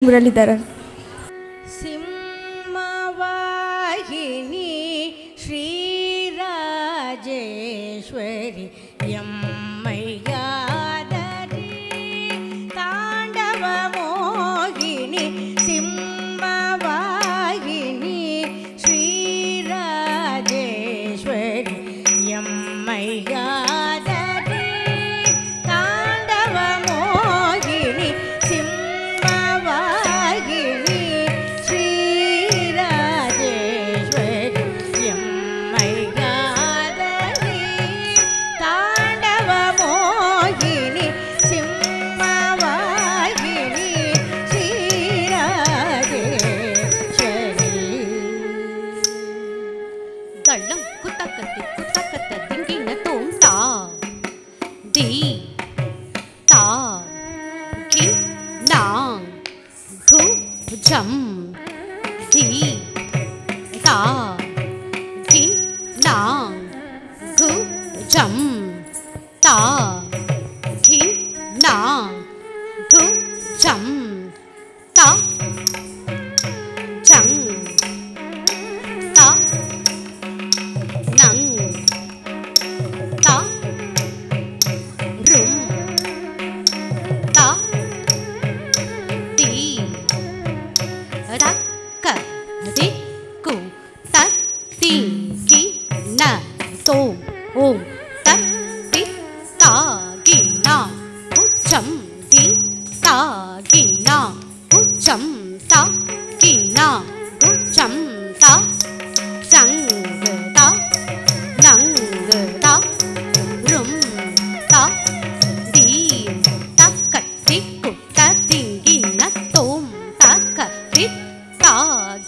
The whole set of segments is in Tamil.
முரளிதரன். சிம்மவாகினி ஸ்ரீராஜேஸ்வரி எம்மையாதரி தாண்டவ மோகினி சிம்மவாகினி ஸ்ரீராஜேஸ்வரி எம்மையாதரி தாண்டவ மோகினி சிம்மவாகினி ஸ்ரீராஜேஸ்வரி எம்மையாதரி தாண்டவ மோகினி சிம்மவாகினி ஸ்ரீராஜேஸ்வரி. கள்ளம் குத்தக்கத்தி குத்தக்கத்த திங்கின தோம் தா தி தா கி நாங் கு ஜம் தி தா கி நாங் கு ஜம் தா கி நாங் கு ஜம் தா ஜங் தா நங் தா ரும் தா தி ரக்க தி கு தத் தி கி ந தோ ஓம் தத் தி தா கி நா உச்சம் தி தா கி நா உச்சம் தா கி நா உச்சம் தா சங் தா நங் தா ரும் தா தி தக்க தி குட்ட திங்கி ந தோம் தக்க தி தா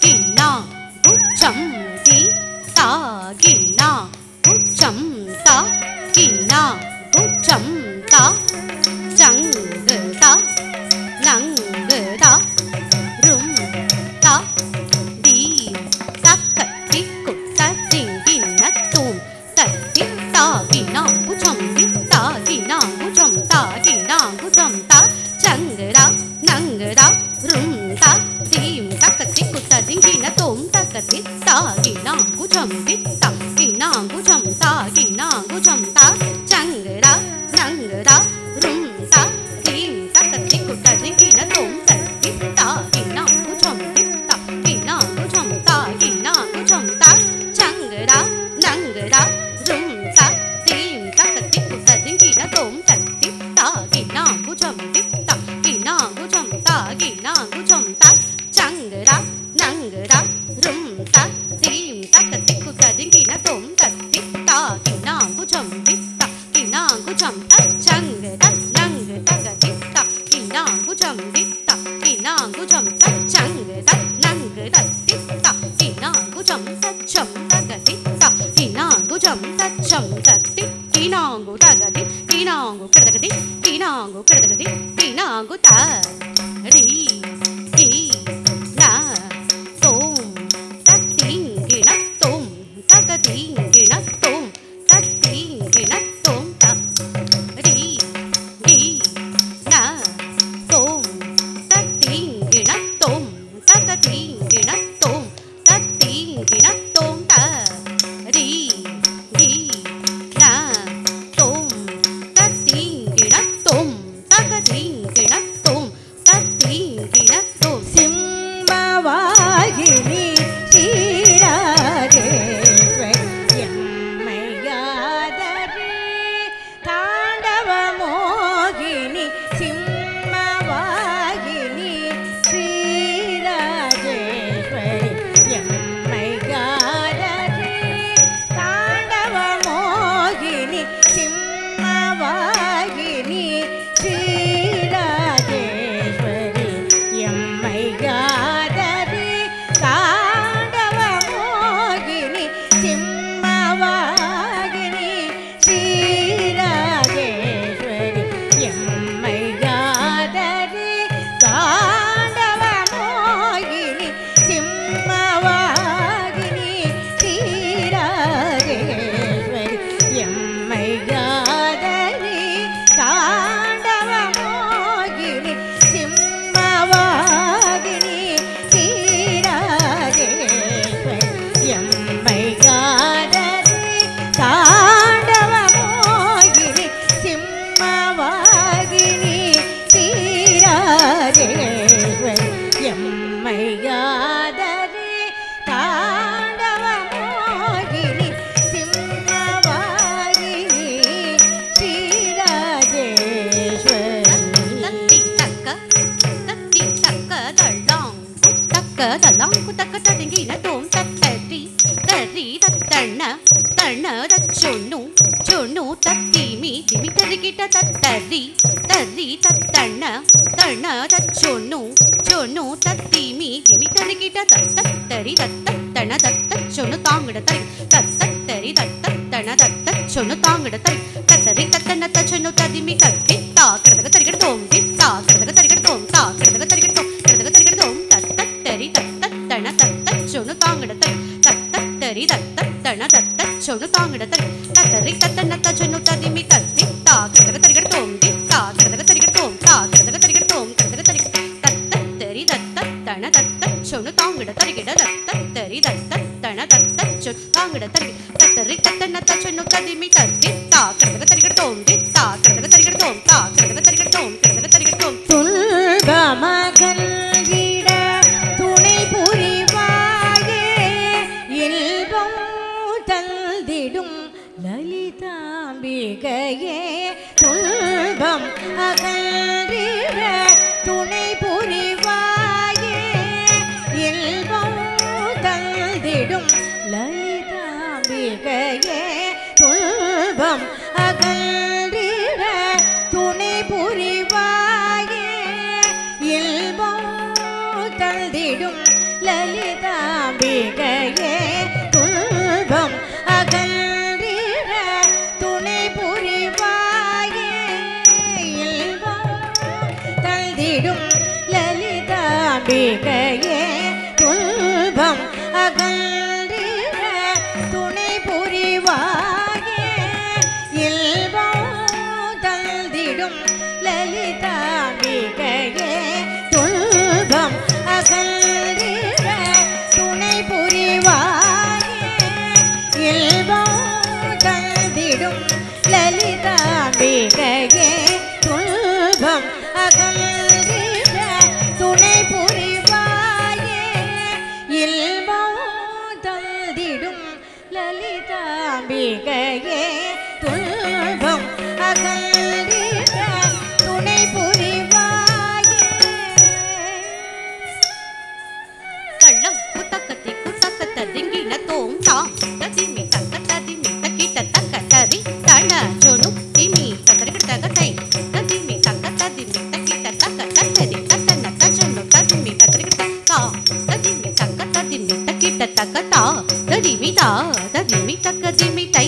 கி நா உச்சம் தி தா கி நா உச்சம் தா கி நா உச்சம் தா சங் தா நங் தா ரும் தா தி தக்க தி குட்ட திங்கி ந தோம் தத்தி தா கி நா உச்சம் தி தா கி நா உச்சம் தா கி நா உச்சம் தா சங் தா நங் தா ரும் தா தி தக்க தி குட்ட திங்கி ந தோம் தக்க தி தா கி நா உச்சம் தி தா கி நா உச்சம் தா கி நா உச்சம் தா சங் தா நங் தா ரும் தா தி தக்க தி குட்ட திங்கி ந தோம் தத்தி தா கி நா உச்சம் தி தா கி நா உச்சம் தா கி நா உச்சம் தா சங் தா நங் தா ரும் தா தி தக்க தி குட்ட திங்கி ந தோம் தத்தி தா கி நா உச்சம் தி தா கி நா உச்சம் தா கி நா உச்சம் தா சங் தா நங் தா ரும் தா தி தக்க தி குட்ட திங்கி ந தோம் தத்தி தா கி நா உச்சம் தி தா கி நா உச்சம் தா சங் தா நங் தா தி தா கி நா உச்சம் தி தா கி நா உச்சம் தா சங் தா நங் தா தி தா கி நா உச்சம் தா சம் தா தி தா கி நா உச்சம் தா சம் தா தி கி நா கு தா தி கி நா கு கிடத தி கி நா கு கிடத தி கி நா கு தா ரி தி நா தோம் தத்திங்கி ந தோம் தக திங்கி ந தோம் தத்திங்கி ந தோம் தா ரி தி நா தோம் தத்திங்கி ந தோம் தக திங்கி ந தோம் தக்கதலாம் குத்தக்கத்ததிங்கின தோம் தத்தரி தரி தத்தண்ண தண்ண தச்சொன்னு சொன்னு தத்திமி திமி தரிகிட்ட தத்தரி தரி தத்தண்ண தண்ண தச்சொன்னு சொன்னு தத்திமி திமி தரிகிட்ட தத்தரி தத்தண்ண தத்தச்சொன்னு தாங்கிட தரி தத்தரி தத்தண்ண தத்தச்சொன்னு தாங்கிட தரி தத்தரி தத்தண்ண தச்சொன்னு ததிமி தத்தி தா கிடதக தரிகிட தோம் தித்தா கிடதக தரிகிட தோம் தா கிடதக தரிகிட தோம் கிடதக தரிகிட தோம் தத்தரி தத்தண்ண தத்தச்சொன்னு தாங்கிட தரி தத்தரி தத்தண்ண தத்தச்சொன்னு தாங்கிட தரி தத்தரி தத்தண்ண தச்சொன்னு ததிமி தத்தி தா கிடதக தரிகிட தோம் தித்தா கிடதக தரிகிட தோம் தா கிடதக தரிகிட தோம் கிடதக தரிகிட தத்தரி தத்தண்ண தத்தச்சொன்னு தாங்கிட தரிகிட தத்தரி தத்தண்ண தத்தச்சொன்னு தாங்கிட தரி தத்தரி தத்தண்ண தச்சொன்னு ததிமி தத்தி தா கிடதக தரிகிட தோம் தித்தா கிடதக தரிகிட தோம் தா கிடதக தரிகிட தோம் கிடதக தரிகிட தோம் துன்பமகன்றிட துணை புரிவாயே இல்பம் தந்திடும் லலிதாம்பிகையே துன்பம் அகன்றிட துணை புரிவாயே இல்பம் தந்திடும் லலிதாம்பிகையே துன்பம் அகன்றிட துணை புரிவாயே இல்பம் தந்திடும் லலிதாம்பிகையே துன்பம் அகன்றிட துணை புரிவாயே இல்பம் தந்திடும் லலிதாம்பிகையே துன்பம் அகன்றிட துணை புரிவாயே இல்பம் தந்திடும் லலிதாம்பிகையே துன்பம் அகன்றிட துணை புரிவாயே இல்பம் தந்திடும் லலிதாம்பிகையே துன்பம் அகன்றிட துணை புரிவாயே இல்பம் தந்திடும் லலிதாம்பிகையே துன்பம் அகன்றிட துணை புரிவாயே கள்ளம் குத்தக்கத்தி குத்தக்கத்ததிங்கின தோம் தா ததிமி தக்கத்ததிமி தக்கிட்ட தக்கத்தரி தண சொனு திமி தக்கரிகிட்டகத்தை ததிமி தக்கத்ததிமி தக்கிட்ட தக்கத்தரி தத்தன தச்சொன்னு ததிமி தக்கரிகிட்ட தா ததிமி தக்கத்ததிமி தக்கிட்ட தக்கதா ததிமி தா ததிமி தக்கதிமி தை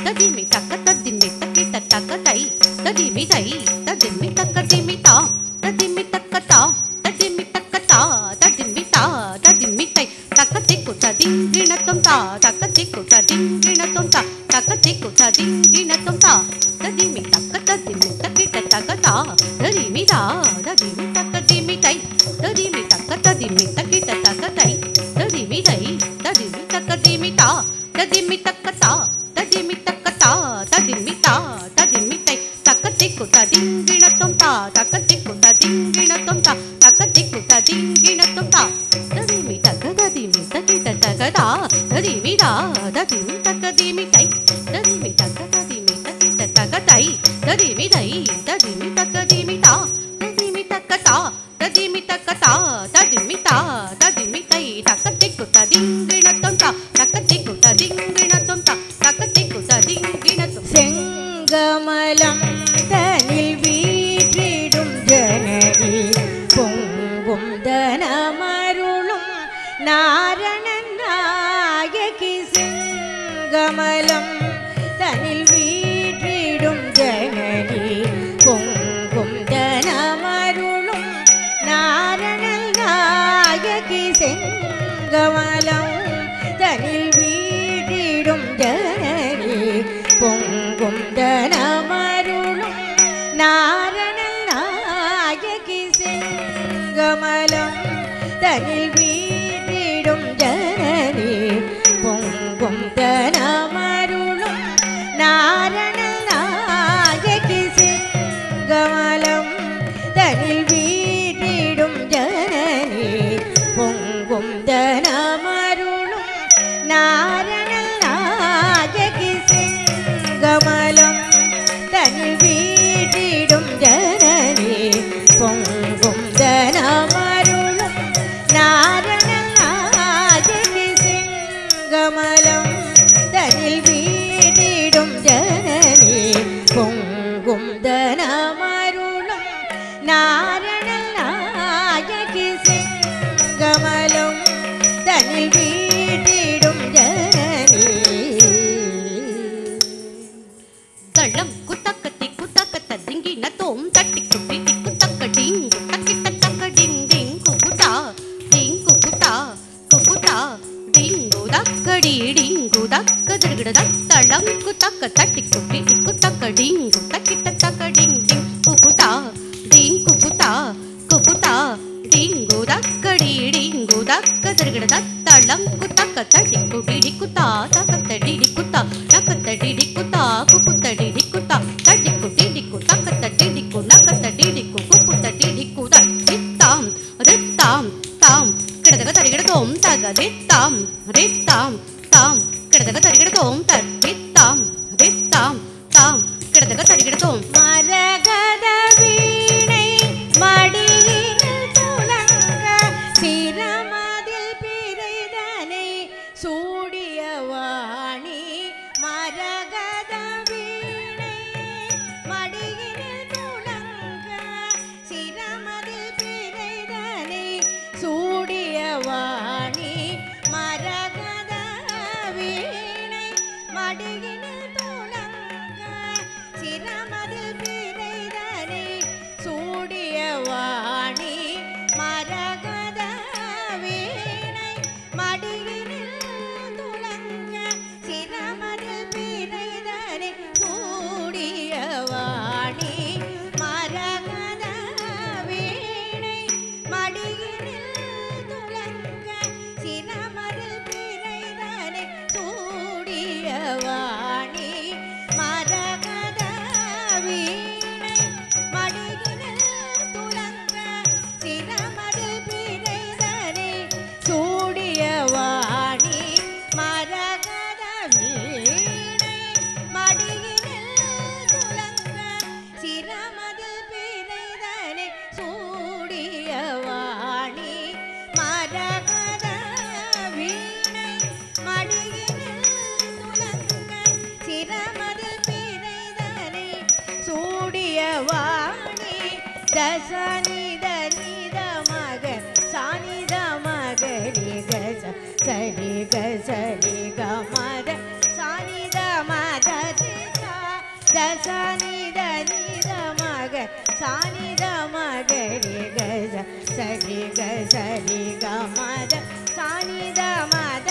ததிமி தக்கத்ததிமி தக்கிட்ட தக்கதை ததிமி தை ததிமி தக்கதிமி தா ததிமி தக்கதா ததிமி தக்கதா ததிமி தா ததிமி தை தக்கத்திக்கு ததிங்கிணத்தும் தா தக்கத்திக்கு ததிங்கிணத்தும் தா தக்கத்திக்கு ததிங்கிணத்தும் தா ததிமி தக்கத்ததிமி தக்கிட்ட தக்கதா ததிமி தா ததிமி தக்கதிமி தை ததிமி தக்கத்ததிமி தக்கிட்ட தக்கதை ததிமி தை ததிமி தக்கதிமி தா ததிமி தக்கதா ததிமி தக்கதா ததிமி தா ததிமி தை தக்கத்திக்கு ததிங்கிணத்தும் தா தக்கத்திக்கு ததிங்கிணத்தும் தா தக்கத்திக்கு ததிங்கிணத்தும் தா ததிமி தக்கததிமி தக்கிட்ட தக்கதா ததிமி தா ததிமி தக்கதிமி தை ததிமி தக்கததிமி தக்கிட்ட தக்கதை ததிமி தை ததிமி தக்கதிமி தா ததிமி தக்கதா ததிமி தக்கதா ததிமி தா ததிமி தை தக்கத்திக்கு ததிங்கிணத்தும் தா தக்கத்திக்கு ததிங்கிணத்தும் தா தக்கத்திக்கு ததிங்கிணத்தும் செங்கமலம் தனில் வீற்றிடும் ஜனனி பொங்கும் தனமருளும் நாரணன் நாயகி செங்கமலம் தனில் வீற்றிடும் ஜனனி பொங்கும் தனமருளும் நாரணன் நாயகி செங்கமலம் தனில் வீற்றிடும் ஜனனி பொங்கும் தனமருளும் நாரணன் நாயகி செங்கமலம் தனில் வீற்றிடும் ஜனனி பொங்கும் தனமருளும் நாரணன் நாயகி செங்கமலம் தனில் வீற்றிடும் ஜனனி பொங்கும் தனமருளும் நாரணன் நாயகி செங்கமலம் தனில் வீற்றிடும் ஜனனி பொங்கும் தனமருளும் நாரணன் தருகிட தத்தளம் குத்தக்க தட்டி குட்டி குத்தக்க டிங் குத்தக்கிட்ட தக்க டிங் டிங் குகுதா டிங் குகுதா குகுதா டிங்கு தக்கடி டிங்கு தக்க தருகிட தத்தளம் குத்தக்க தட்டி குட்டி குத்தா தக்கத்தடி குத்தா நக்கத்தடி குத்தா குக்குத்தடி குத்தா தட்டி குட்டி குத்தக்க தட்டி நக்கத்தடி குக்குத்தடி குதா தித்தாம் தித்தாம் தாம் கிடதக தருகிடதோம் தக தித்தாம் ரித்தாம் தாம் கிடதக தருகிடதோம் தத்தித்தாம் ரித்தாம் தாம் கிடதக தருகிடதோம் மரகத வீணை மடியினில் துலங்க சிரமதில் பிறைதனை சூடிய வாணி மரகத வீணை மடியினில் துலங்க சிரமதில் பிறைதனை சூடிய வாணி மரகத வீணை மடியினில் துலங்க சிரமதில் பிறைதனை சூடிய வாணி மரகத வீணை மடியினில் துலங்க சிரமதில் பிறைதனை சூடிய வாணி மரகத வீணை மடியினில் துலங்க சிரமதில் பிறைதனை சூடிய வாணி மரகத வீணை மடியினில் துலங்க சிரமதில் பிறைதனை சூடிய வாணி மரகத வீணை மடியினில் துலங்க சிரமதில் பிறைதனை சூடிய வாணி மரகத வீணை மடியினில் துலங்க சிரமதில் பிறைதனை சூடிய வாணி தசனித நித மக சானித மக ரிக சரி க சரி க மத சானித மத தசனித நித மக சானித மக ரிக சரி க சரி க மத சானித மத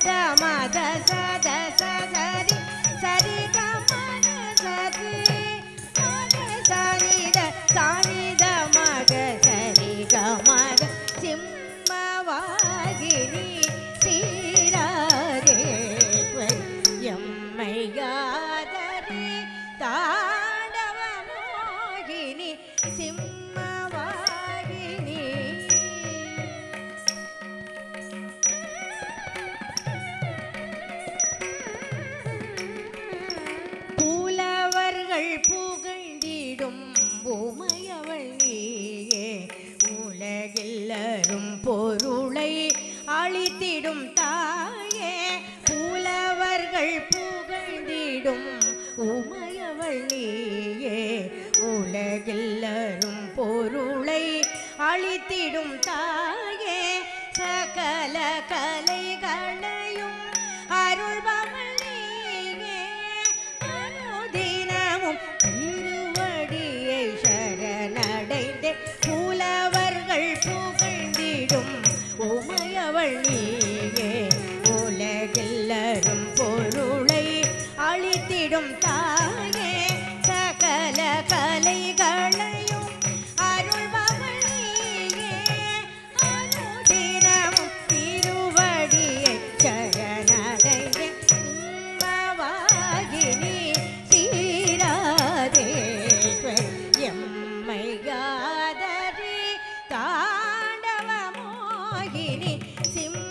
த மத சத சரி சரி க மத சரி சானித சானித மக சரி க மத சிம்மவாகினி சீராதேஸ்வரி எம்மையாதரி தாண்டவ மோகினி சிம்மவாகினி புலவர்கள் புகழ்ந்திடும் உமையவள் நீயே உலகெல்லரும் பொருளை அளித்திடும் தாயே புலவர்கள் புகழ்ந்திடும் உமையவள் நீயே உலகெல்லரும் பொருளை அளித்திடும் தாயே சகல கலைகளையும் அருள்பவள் நீயே அனுதினமும் திருவடியை சரணடைந்தே புலவர்கள் புகழ்ந்திடும் உமையவள் நீயே உலகெல்லரும் பொருளை அளித்திடும் தாயே சகல கலைகளையும் அருள்பவள் நீயே அனுதினமும் திருவடியை சரணடைந்தே உம்மவாகினி சீராதேஸ்வரி எம்மையாதரி தாண்டவ மோகினி சிம்ம